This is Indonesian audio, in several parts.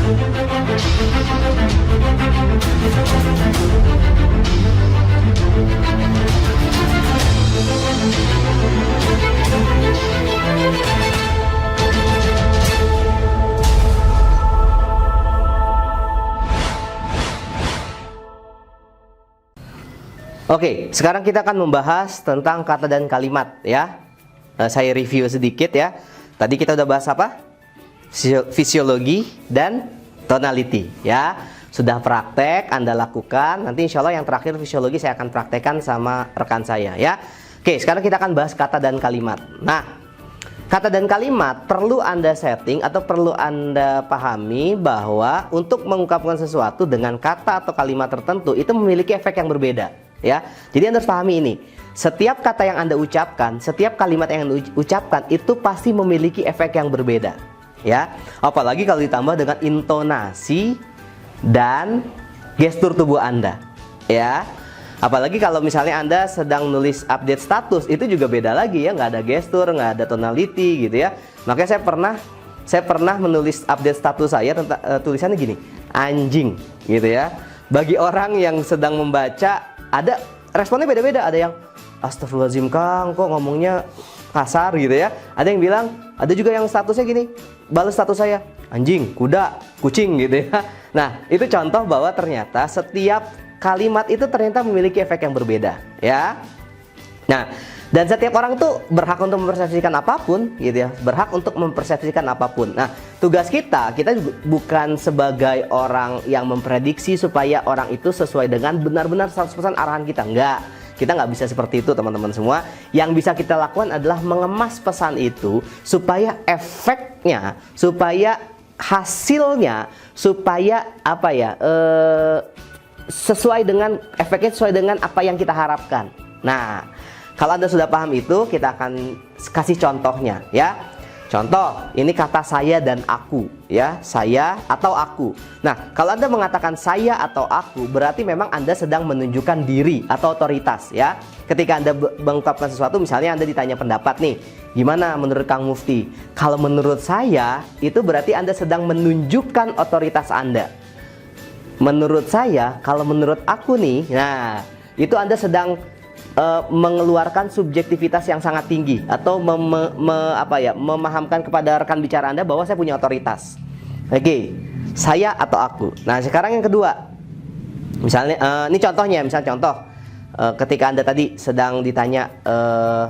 Oke, sekarang kita akan membahas tentang kata dan kalimat ya. Saya review sedikit ya. Tadi kita udah bahas apa? Fisiologi dan tonality ya. Sudah praktek, Anda lakukan. Nanti insya Allah yang terakhir fisiologi saya akan praktekkan sama rekan saya ya. Oke, sekarang kita akan bahas kata dan kalimat. Nah, kata dan kalimat perlu Anda setting atau perlu Anda pahami bahwa untuk mengungkapkan sesuatu dengan kata atau kalimat tertentu itu memiliki efek yang berbeda. Ya, jadi Anda harus pahami ini. Setiap kata yang Anda ucapkan, setiap kalimat yang Anda ucapkan itu pasti memiliki efek yang berbeda. Ya, apalagi kalau ditambah dengan intonasi dan gestur tubuh Anda. Ya, apalagi kalau misalnya Anda sedang nulis update status, itu juga beda lagi ya, nggak ada gestur, nggak ada tonality gitu ya. Makanya saya pernah menulis update status saya tentang tulisannya gini, anjing gitu ya. Bagi orang yang sedang membaca, ada responnya beda-beda. Ada yang astagfirullahaladzim Kang, kok ngomongnya kasar gitu ya. Ada yang bilang, ada juga yang statusnya gini, balas status saya anjing, kuda, kucing gitu ya. Nah, itu contoh bahwa ternyata setiap kalimat itu ternyata memiliki efek yang berbeda ya. Nah, dan setiap orang tuh berhak untuk mempersepsikan apapun gitu ya, berhak untuk mempersepsikan apapun. Nah, tugas kita juga bukan sebagai orang yang memprediksi supaya orang itu sesuai dengan benar-benar 100% arahan kita. Enggak, kita nggak bisa seperti itu teman-teman semua. Yang bisa kita lakukan adalah mengemas pesan itu supaya efeknya, supaya hasilnya, supaya apa ya, sesuai dengan efeknya, sesuai dengan apa yang kita harapkan. Nah, kalau Anda sudah paham itu, kita akan kasih contohnya ya. Contoh, ini kata saya dan aku ya, saya atau aku. Nah, kalau Anda mengatakan saya atau aku, berarti memang Anda sedang menunjukkan diri atau otoritas ya. Ketika Anda mengungkapkan sesuatu, misalnya Anda ditanya pendapat nih, gimana menurut Kang Mufti? Kalau menurut saya, itu berarti Anda sedang menunjukkan otoritas Anda. Menurut saya, kalau menurut aku nih, nah itu Anda sedang mengeluarkan subjektivitas yang sangat tinggi atau memahamkan kepada rekan bicara Anda bahwa saya punya otoritas. Oke, saya atau aku. Nah, sekarang yang kedua, misalnya ini contohnya, ketika Anda tadi sedang ditanya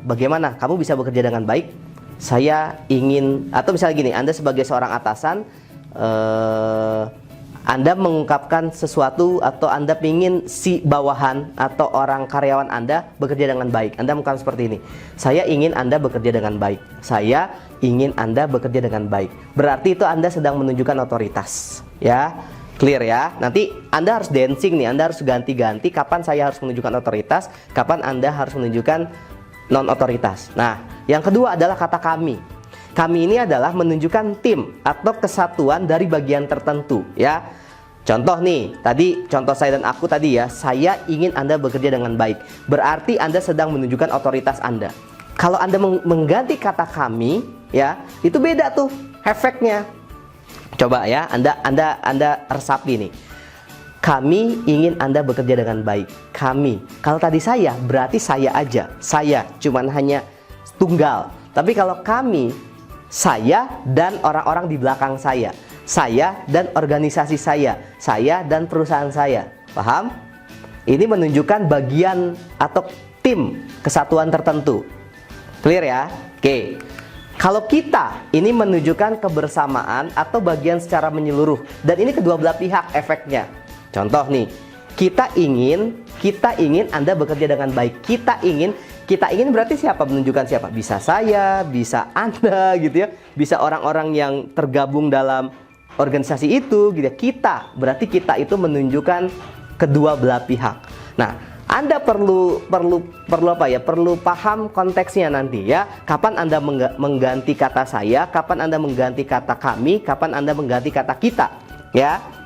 bagaimana kamu bisa bekerja dengan baik, saya ingin, atau misalnya gini, Anda sebagai seorang atasan, Anda mengungkapkan sesuatu atau Anda ingin si bawahan atau orang karyawan Anda bekerja dengan baik. Anda mengungkapkan seperti ini, saya ingin Anda bekerja dengan baik, saya ingin Anda bekerja dengan baik. Berarti itu Anda sedang menunjukkan otoritas ya. Clear ya. Nanti Anda harus dancing nih, Anda harus ganti-ganti kapan saya harus menunjukkan otoritas, kapan Anda harus menunjukkan non otoritas. Nah, yang kedua adalah kata kami. Kami ini adalah menunjukkan tim atau kesatuan dari bagian tertentu ya. Contoh nih, tadi contoh saya dan aku tadi ya, saya ingin Anda bekerja dengan baik. Berarti Anda sedang menunjukkan otoritas Anda. Kalau Anda mengganti kata kami ya, itu beda tuh efeknya. Coba ya, Anda resapi nih. Kami ingin Anda bekerja dengan baik. Kami. Kalau tadi saya, berarti saya aja. Saya cuman hanya tunggal. Tapi kalau kami, saya dan orang-orang di belakang saya dan organisasi saya dan perusahaan saya. Paham? Ini menunjukkan bagian atau tim kesatuan tertentu. Clear ya? Oke. Kalau kita, ini menunjukkan kebersamaan atau bagian secara menyeluruh. Dan ini kedua belah pihak efeknya. Contoh nih, kita ingin Anda bekerja dengan baik. Kita ingin berarti siapa? Menunjukkan siapa? Bisa saya, bisa Anda gitu ya. Bisa orang-orang yang tergabung dalam organisasi itu gitu ya. Berarti kita itu menunjukkan kedua belah pihak. Nah, Anda perlu apa ya? Perlu paham konteksnya nanti ya. Kapan Anda mengganti kata saya, kapan Anda mengganti kata kami, kapan Anda mengganti kata kita ya.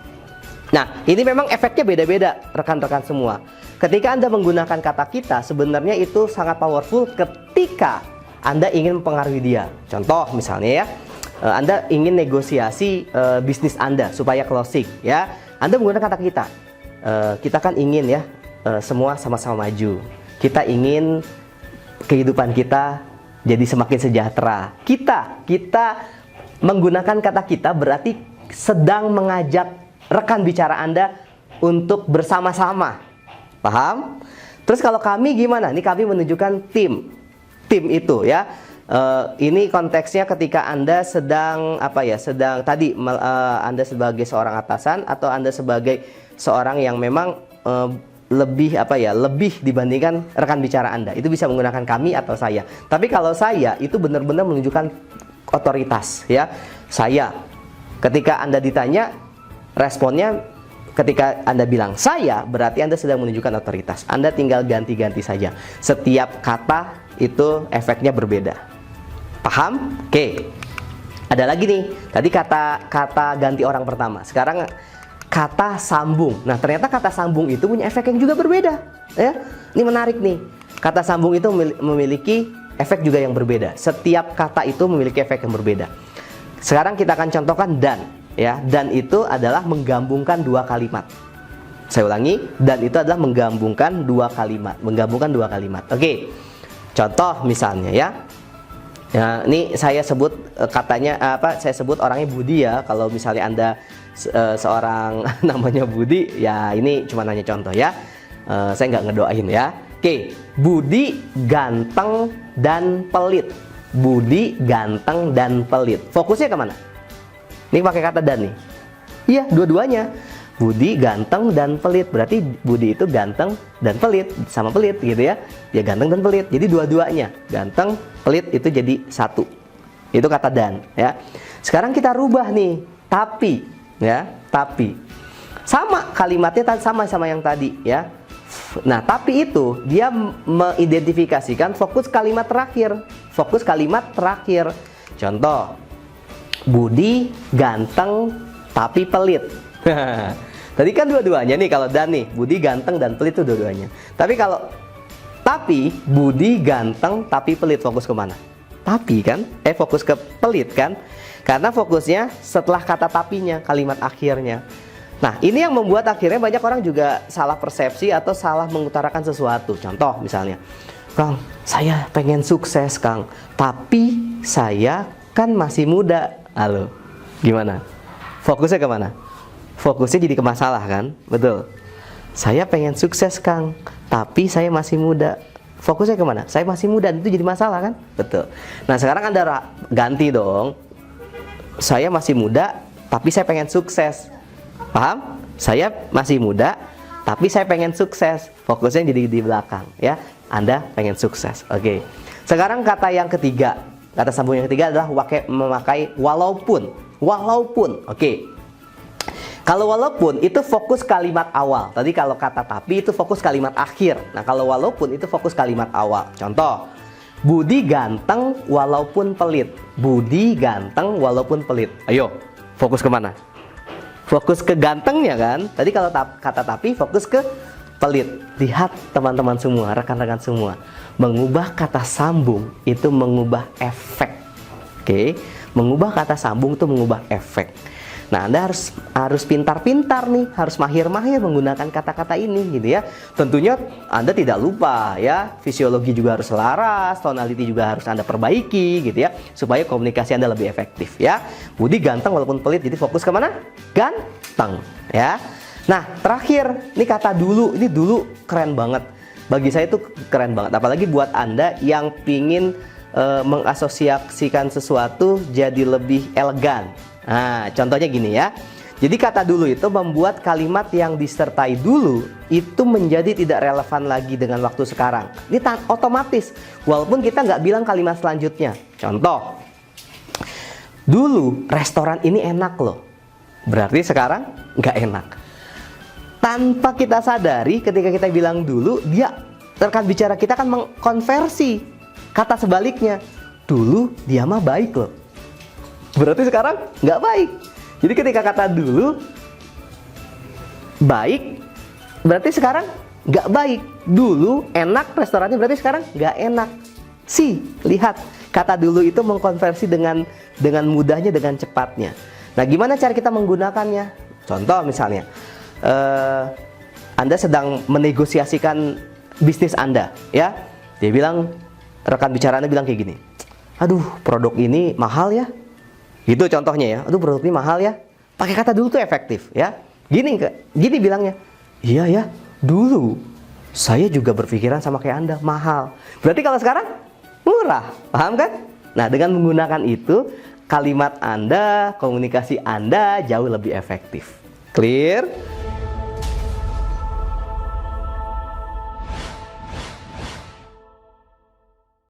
Nah, ini memang efeknya beda-beda rekan-rekan semua. Ketika Anda menggunakan kata kita, sebenarnya itu sangat powerful ketika Anda ingin mempengaruhi dia. Contoh misalnya ya, Anda ingin negosiasi bisnis Anda supaya closing, ya. Anda menggunakan kata kita. Kita kan ingin ya semua sama-sama maju. Kita ingin kehidupan kita jadi semakin sejahtera. Kita menggunakan kata kita berarti sedang mengajak rekan bicara Anda untuk bersama-sama. Paham? Terus kalau kami gimana? Ini kami menunjukkan tim itu ya. Ini konteksnya ketika Anda sedang Anda sebagai seorang atasan atau Anda sebagai seorang yang memang lebih dibandingkan rekan bicara Anda. Itu bisa menggunakan kami atau saya. Tapi kalau saya itu benar-benar menunjukkan otoritas ya. Saya, ketika Anda ditanya, responnya ketika Anda bilang saya, berarti Anda sedang menunjukkan otoritas. Anda tinggal ganti-ganti saja. Setiap kata itu efeknya berbeda. Paham? Oke. Ada lagi nih. Tadi kata ganti orang pertama. Sekarang kata sambung. Nah, ternyata kata sambung itu punya efek yang juga berbeda. Ya, ini menarik nih. Kata sambung itu memiliki efek juga yang berbeda. Setiap kata itu memiliki efek yang berbeda. Sekarang kita akan contohkan dan. Ya, dan itu adalah menggabungkan dua kalimat. Saya ulangi, dan itu adalah menggabungkan dua kalimat. Oke. Contoh misalnya ya. Ya, ini saya sebut saya sebut orangnya Budi ya. Kalau misalnya Anda seorang namanya Budi, ya ini cuma nanya contoh ya. Saya nggak ngedoain ya. Oke, Budi ganteng dan pelit. Budi ganteng dan pelit. Fokusnya kemana? Ini pakai kata dan nih. Iya, dua-duanya. Budi ganteng dan pelit. Berarti Budi itu ganteng dan pelit, sama pelit gitu ya. Ya ganteng dan pelit. Jadi dua-duanya. Ganteng, pelit itu jadi satu. Itu kata dan ya. Sekarang kita rubah nih. Tapi ya, tapi. Sama kalimatnya sama yang tadi ya. Nah, tapi itu dia mengidentifikasikan fokus kalimat terakhir. Fokus kalimat terakhir. Contoh, Budi ganteng tapi pelit. Tadi kan dua-duanya nih kalau dan nih, Budi ganteng dan pelit itu dua-duanya. Tapi Budi ganteng tapi pelit, fokus kemana? Tapi kan, fokus ke pelit kan? Karena fokusnya setelah kata tapinya, kalimat akhirnya. Nah, ini yang membuat akhirnya banyak orang juga salah persepsi atau salah mengutarakan sesuatu. Contoh misalnya, Kang, saya pengen sukses Kang, tapi saya kan masih muda. Halo, gimana? Fokusnya kemana? Fokusnya jadi ke masalah kan? Betul. Saya pengen sukses Kang, tapi saya masih muda. Fokusnya kemana? Saya masih muda, itu jadi masalah kan? Betul. Nah, sekarang Anda ganti dong. Saya masih muda, tapi saya pengen sukses. Paham? Saya masih muda, tapi saya pengen sukses. Fokusnya jadi di belakang ya. Anda pengen sukses. Oke. Sekarang kata yang ketiga. Kata sambung yang ketiga adalah memakai walaupun. Walaupun. Oke. Kalau walaupun itu fokus kalimat awal. Tadi kalau kata tapi itu fokus kalimat akhir. Nah, kalau walaupun itu fokus kalimat awal. Contoh, Budi ganteng walaupun pelit. Budi ganteng walaupun pelit. Ayo, fokus kemana? Fokus ke gantengnya kan? Tadi kalau kata tapi fokus ke pelit. Lihat teman-teman semua, rekan-rekan semua. Mengubah kata sambung itu mengubah efek. Oke, mengubah kata sambung itu mengubah efek. Nah, Anda harus pintar-pintar nih, harus mahir-mahir menggunakan kata-kata ini gitu ya. Tentunya Anda tidak lupa ya, fisiologi juga harus selaras, tonality juga harus Anda perbaiki gitu ya, supaya komunikasi Anda lebih efektif ya. Budi ganteng walaupun pelit, jadi fokus kemana? Ganteng ya. Nah, terakhir, ini kata dulu, ini dulu keren banget. Bagi saya itu keren banget, apalagi buat Anda yang pingin mengasosiasikan sesuatu jadi lebih elegan. Nah, contohnya gini ya. Jadi kata dulu itu membuat kalimat yang disertai dulu itu menjadi tidak relevan lagi dengan waktu sekarang. Ini otomatis, walaupun kita nggak bilang kalimat selanjutnya. Contoh, dulu restoran ini enak loh. Berarti sekarang nggak enak. Tanpa kita sadari, ketika kita bilang dulu, rekan bicara kita akan mengkonversi kata sebaliknya. Dulu dia mah baik loh. Berarti sekarang nggak baik. Jadi ketika kata dulu baik, berarti sekarang nggak baik. Dulu enak restorannya, berarti sekarang nggak enak. Lihat, kata dulu itu mengkonversi dengan mudahnya, dengan cepatnya. Nah, gimana cara kita menggunakannya? Contoh misalnya, Anda sedang menegosiasikan bisnis Anda, ya. Dia bilang, rekan bicara Anda bilang kayak gini, aduh, produk ini mahal ya. Gitu contohnya ya, aduh, produk ini mahal ya. Pakai kata dulu tuh efektif, ya. Gini bilangnya, iya ya, dulu saya juga berpikiran sama kayak Anda, mahal. Berarti kalau sekarang murah, paham kan? Nah, dengan menggunakan itu, kalimat Anda, komunikasi Anda jauh lebih efektif. Clear?